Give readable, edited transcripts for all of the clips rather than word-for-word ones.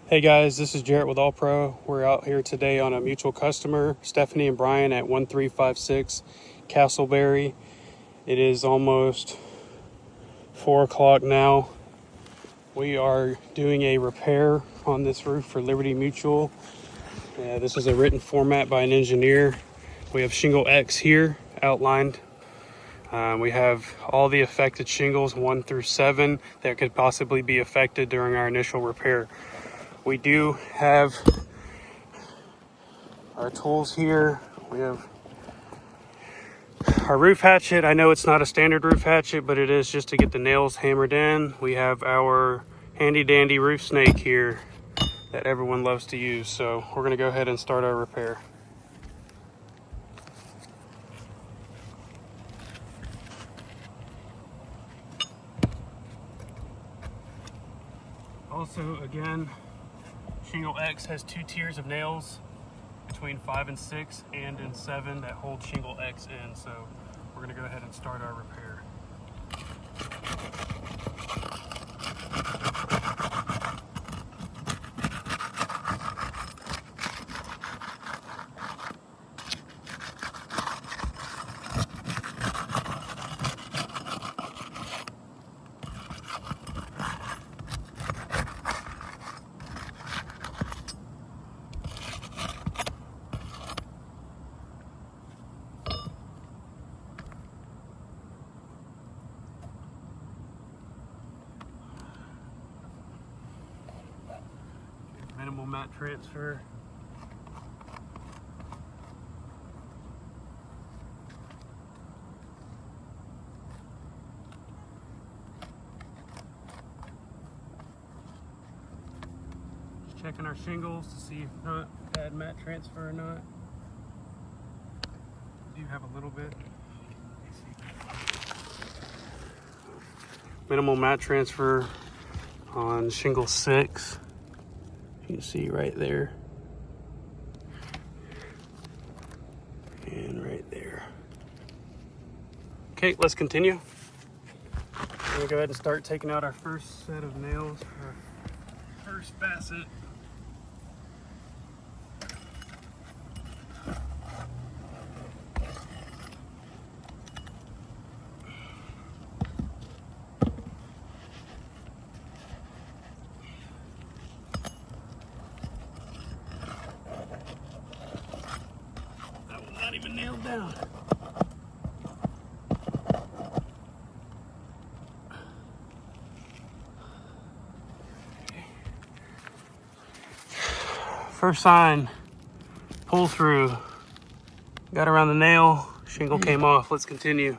Hey guys, this is Jarrett with All Pro. We're out here today on a mutual customer, Stephanie and Brian at 1356 Castleberry. It is almost 4 o'clock now. We are doing a repair on this roof for Liberty Mutual. This is a written format by an engineer. We have shingle X here outlined. We have all the affected shingles 1 through 7 that could possibly be affected during our initial repair. We do have our tools here. We have our roof hatchet. I know it's not a standard roof hatchet, but it is just to get the nails hammered in. We have our handy dandy roof snake here that everyone loves to use. So we're gonna go ahead and start our repair. Also, again, Shingle X has 2 tiers of nails between 5 and 6 and in 7 that hold Shingle X in. So we're gonna go ahead and start our repair. Minimal mat transfer. Just checking our shingles to see if not bad mat transfer or not. Do have a little bit. Minimal mat transfer on shingle 6. You can see right there and right there. Okay, let's continue. We're gonna go ahead and start taking out our first set of nails for our first facet. Not even nailed down. First sign, pull through. Got around the nail, shingle came off. Let's continue.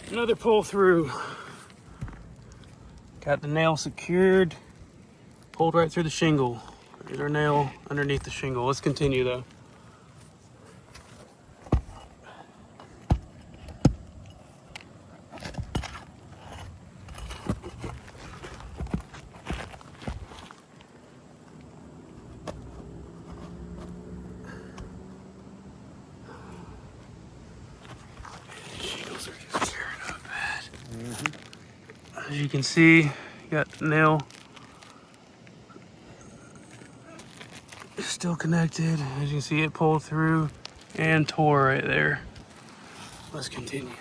Another pull through. Got the nail secured. Pulled right through the shingle. There's our nail underneath the shingle. Let's continue though. Shingles are just tearing up bad. As you can see, you got the nail still connected. As you can see, it pulled through and tore right there. Let's continue.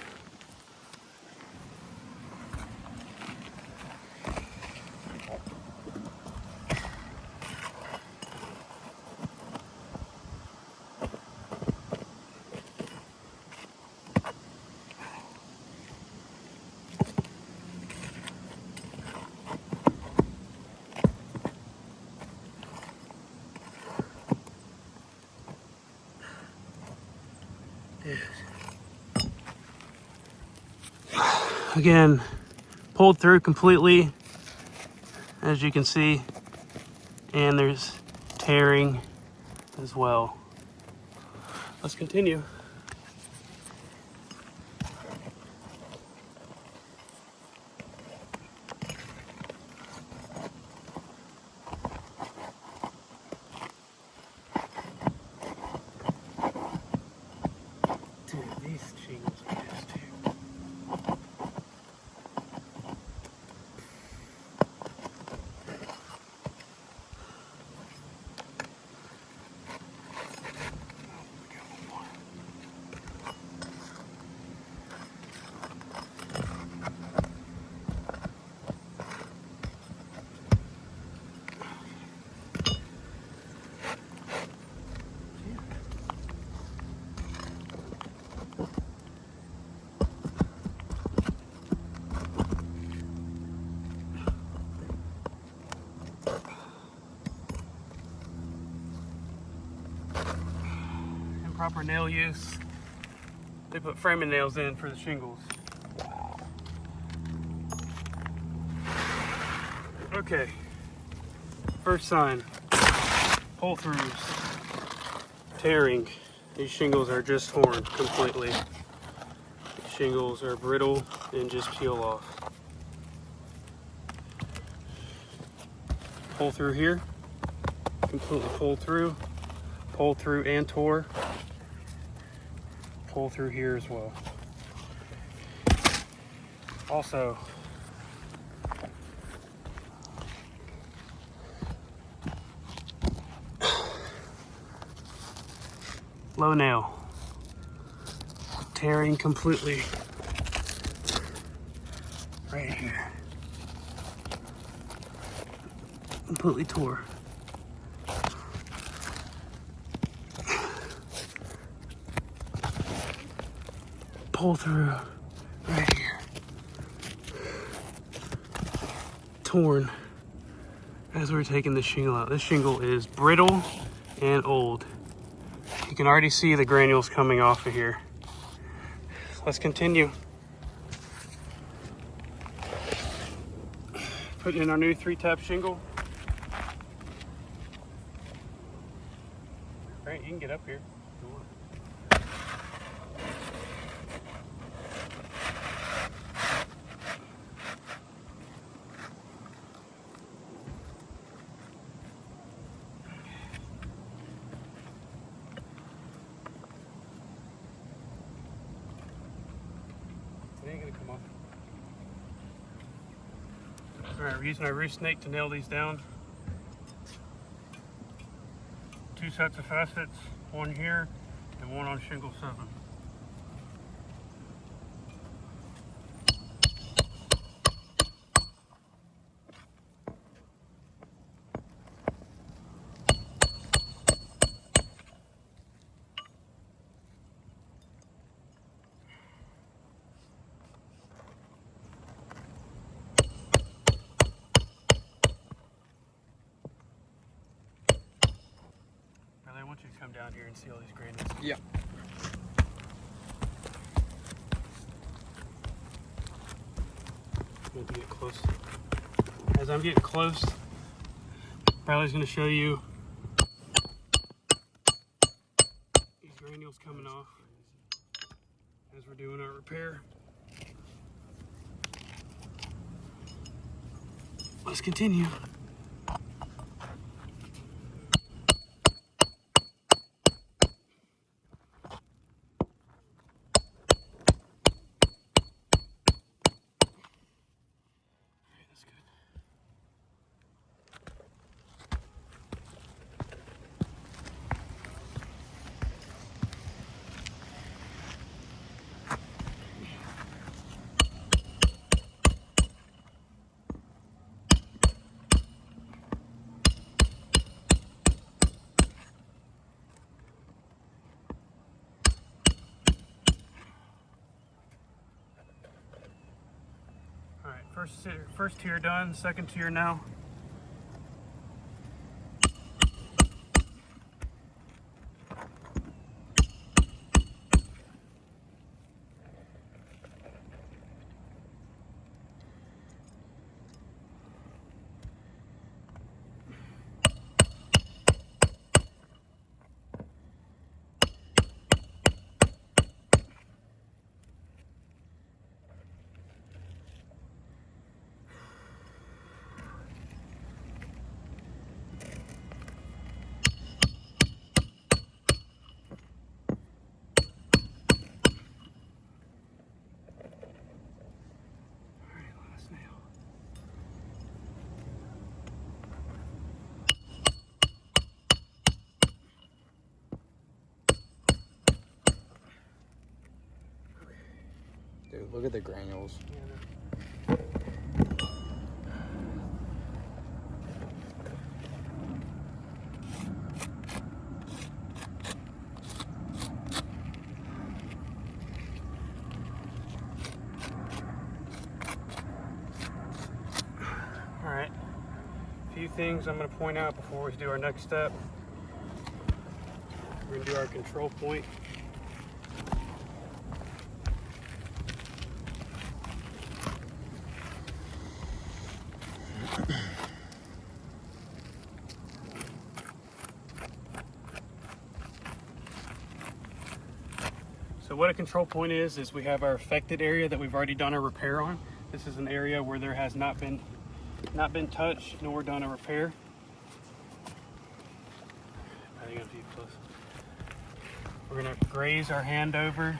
Again, pulled through completely, as you can see. and there's tearing as well. Let's continue. Dude, these shingles are just terrible. Improper nail use. They put framing nails in for the shingles. Okay, first sign, pull throughs, tearing. These shingles are just torn completely. These shingles are brittle and just peel off. Pull through here, completely pulled through and tore. Pull through here as well. Also, low nail, tearing completely right here. Completely tore. Pull through right here. Torn as we're taking the shingle out. This shingle is brittle and old. You can already see the granules coming off of here. Let's continue. Putting in our new 3-tap shingle. All right, you can get up here. It ain't gonna come off. All right, we're using our roof snake to nail these down. 2 sets of facets, one here and one on shingle 7. I want you to come down here and see all these granules. Yeah. Maybe get close. As I'm getting close, Riley's going to show you these granules coming off as we're doing our repair. Let's continue. All right, first tier done, second tier now. Look at the granules. All right, a few things I'm going to point out before we do our next step. We're going to do our control point. So what a control point is we have our affected area that we've already done a repair on. This is an area where there has not been touched nor done a repair. I think I'll be close. We're gonna graze our hand over.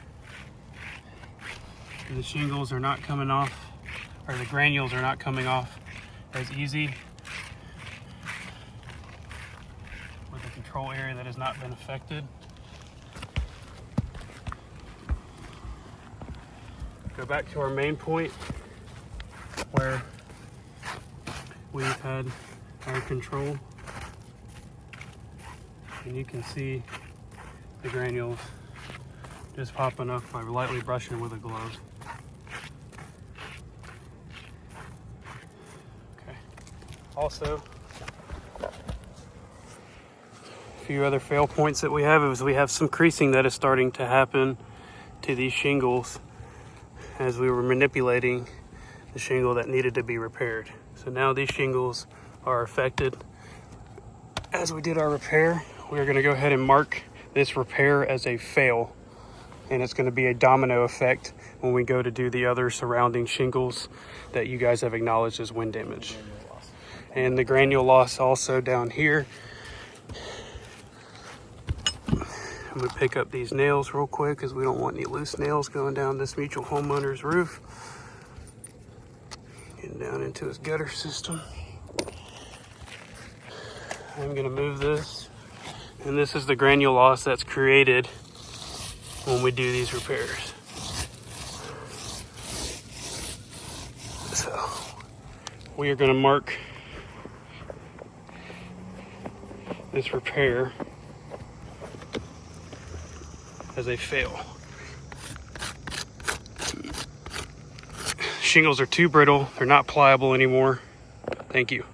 The shingles are not coming off, or the granules are not coming off as easy with the control area that has not been affected. Go back to our main point where we've had our control, and you can see the granules just popping up by lightly brushing with a glove. Okay. Also, a few other fail points that we have is we have some creasing that is starting to happen to these shingles as we were manipulating the shingle that needed to be repaired. So now these shingles are affected. As we did our repair, we're going to go ahead and mark this repair as a fail, and it's going to be a domino effect when we go to do the other surrounding shingles that you guys have acknowledged as wind damage. And the granule loss also down here. I'm going to pick up these nails real quick because we don't want any loose nails going down this mutual homeowner's roof. Getting down into his gutter system. I'm going to move this. And this is the granule loss that's created when we do these repairs. So we are going to mark this repair as a fail. Shingles are too brittle, they're not pliable anymore. Thank you.